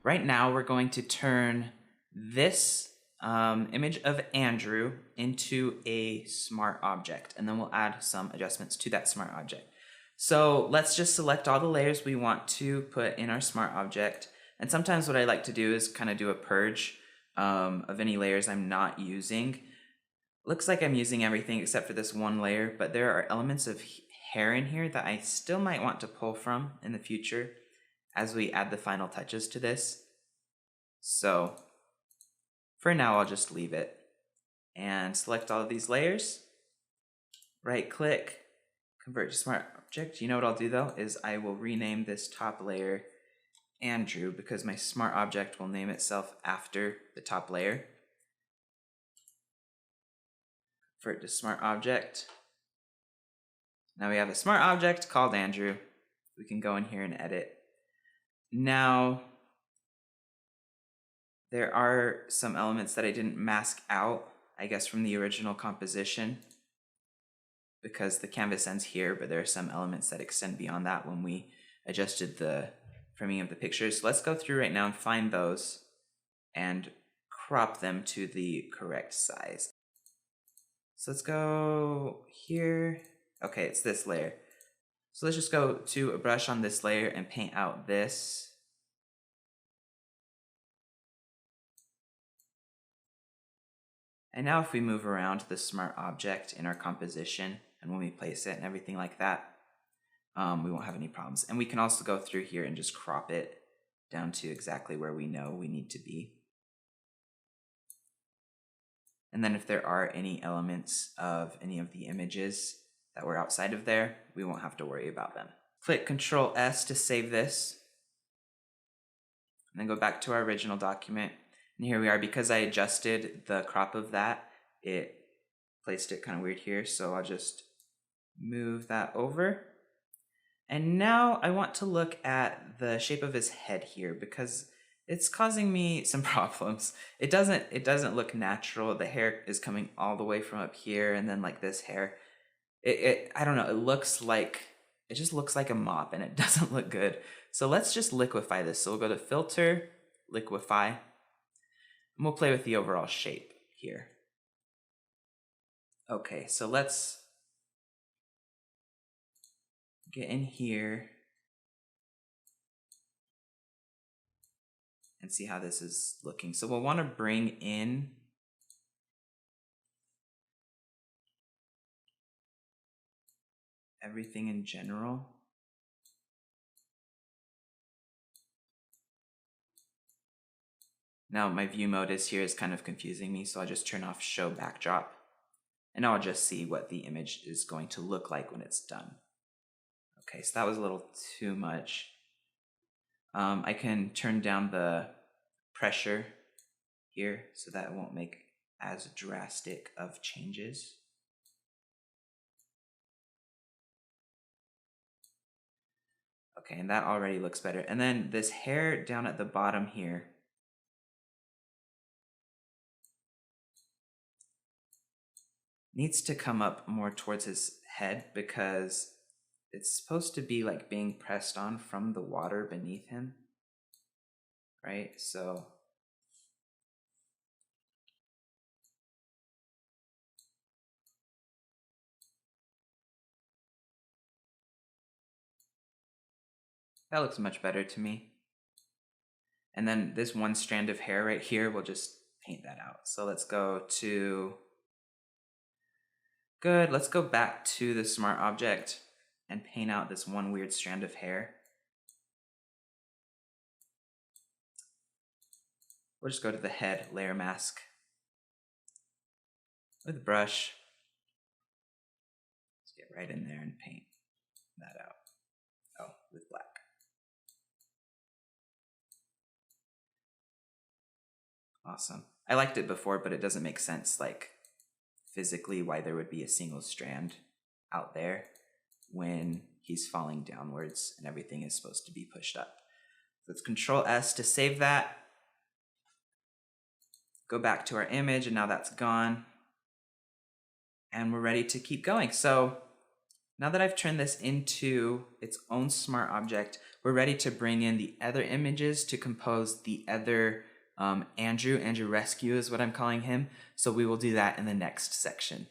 right now we're going to turn this image of Andrew into a smart object, and then we'll add some adjustments to that smart object. So let's just select all the layers we want to put in our smart object. And sometimes what I like to do is kind of do a purge of any layers I'm not using. Looks like I'm using everything except for this one layer, but there are elements of hair in here that I still might want to pull from in the future as we add the final touches to this. So for now, I'll just leave it and select all of these layers, right click, convert to smart object. You know what I'll do though, is I will rename this top layer Andrew because my smart object will name itself after the top layer. Convert to smart object. Now we have a smart object called Andrew. We can go in here and edit. Now, there are some elements that I didn't mask out, I guess, from the original composition because the canvas ends here, but there are some elements that extend beyond that when we adjusted the framing of the pictures. So let's go through right now and find those and crop them to the correct size. So let's go here. Okay, it's this layer. So let's just go to a brush on this layer and paint out this. And now if we move around the smart object in our composition and when we place it and everything like that, we won't have any problems. And we can also go through here and just crop it down to exactly where we know we need to be. And then if there are any elements of any of the images that were outside of there, we won't have to worry about them. Click Control S to save this. And then go back to our original document. And here we are. Because I adjusted the crop of that, it placed it kind of weird here. So I'll just move that over. And now I want to look at the shape of his head here because it's causing me some problems. It doesn't look natural. The hair is coming all the way from up here, and then like this hair, I don't know. It just looks like a mop, and it doesn't look good. So let's just liquify this. So we'll go to Filter, Liquify, and we'll play with the overall shape here. Okay, so let's get in here and see how this is looking. So we'll want to bring in everything in general. Now my view mode is kind of confusing me, so I'll just turn off show backdrop and I'll just see what the image is going to look like when it's done. Okay, so that was a little too much. I can turn down the pressure here so that it won't make as drastic of changes. Okay, and that already looks better. And then this hair down at the bottom here, needs to come up more towards his head because it's supposed to be like being pressed on from the water beneath him, right? So that looks much better to me. And then this one strand of hair right here, we'll just paint that out. So let's go to, good, let's go back to the smart object and paint out this one weird strand of hair. We'll just go to the head layer mask with a brush. Let's get right in there and paint that out. Oh, with black. Awesome. I liked it before, but it doesn't make sense, like, physically why there would be a single strand out there when he's falling downwards and everything is supposed to be pushed up. So let's Control S to save that. Go back to our image, and now that's gone. And we're ready to keep going. So Now that I've turned this into its own smart object, we're ready to bring in the other images to compose the other Andrew. Andrew Rescue is what I'm calling him. So we will do that in the next section.